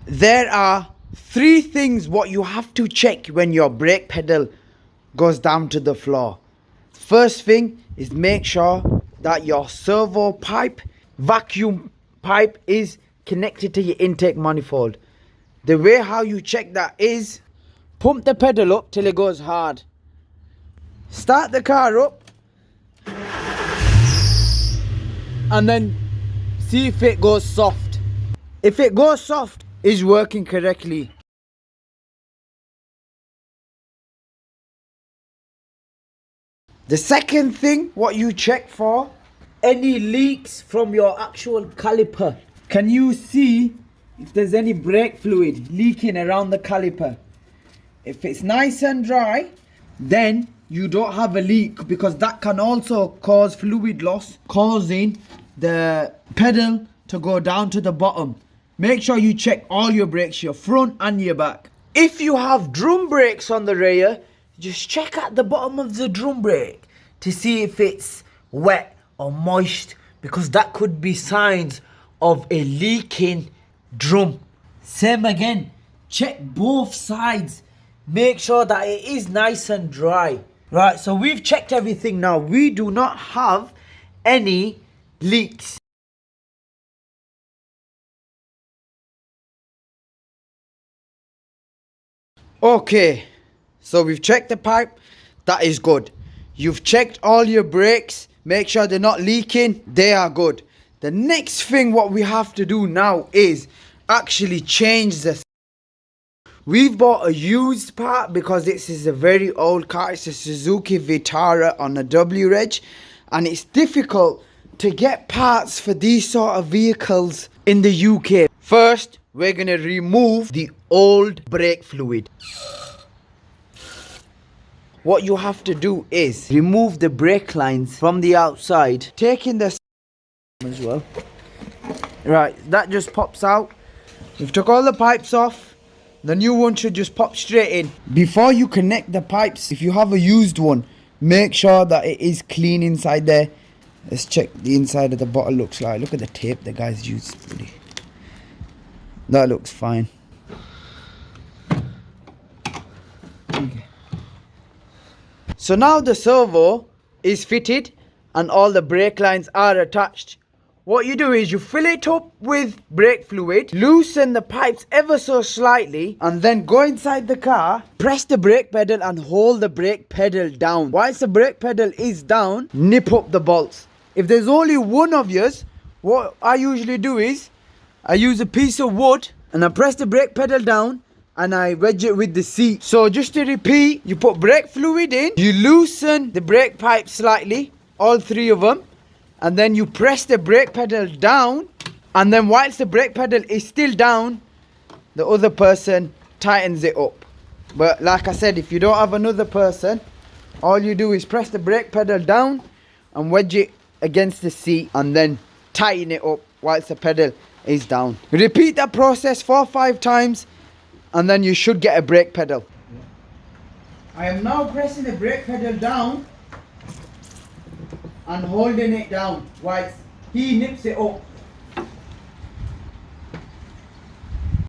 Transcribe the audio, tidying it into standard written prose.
There are three things what you have to check when your brake pedal goes down to the floor. First thing is make sure that your servo pipe, vacuum pipe is connected to your intake manifold. The way how you check that is pump the pedal up till it goes hard. Start the car up and then see if it goes soft. If it goes soft, it's working correctly. The second thing what you check for, any leaks from your actual caliper. Can you see if there's any brake fluid leaking around the caliper? If it's nice and dry, then you don't have a leak, because that can also cause fluid loss, causing the pedal to go down to the bottom. Make sure you check all your brakes, your front and your back. If you have drum brakes on the rear, just check at the bottom of the drum brake to see if it's wet or moist, because that could be signs of a leaking drum. Same again, check both sides. Make sure that it is nice and dry. Right, so we've checked everything now. We do not have any leaks. Okay, so we've checked the pipe. That is good. You've checked all your brakes. Make sure they're not leaking. They are good. The next thing what we have to do now is actually change the... We've bought a used part because this is a very old car. It's a Suzuki Vitara on a W reg, and it's difficult to get parts for these sort of vehicles in the UK. First, we're going to remove the old brake fluid. What you have to do is remove the brake lines from the outside, taking the as well. Right, that just pops out. We've took all the pipes off. The new one should just pop straight in. Before you connect the pipes, if you have a used one, make sure that it is clean inside there. Let's check the inside of the bottle looks like. Look at the tape the guys used. That looks fine. Okay. So now the servo is fitted and all the brake lines are attached. What you do is you fill it up with brake fluid, loosen the pipes ever so slightly, and then go inside the car, press the brake pedal and hold the brake pedal down. Whilst the brake pedal is down, nip up the bolts. If there's only one of yours, what I usually do is I use a piece of wood and I press the brake pedal down and I wedge it with the seat. So just to repeat, you put brake fluid in, you loosen the brake pipe slightly, all three of them, and then you press the brake pedal down, and then whilst the brake pedal is still down, the other person tightens it up. But like I said, if you don't have another person, all you do is press the brake pedal down and wedge it against the seat and then tighten it up whilst the pedal is down. Repeat that process 4 or 5 times and then you should get a brake pedal. I am now pressing the brake pedal down and holding it down whilst he nips it up.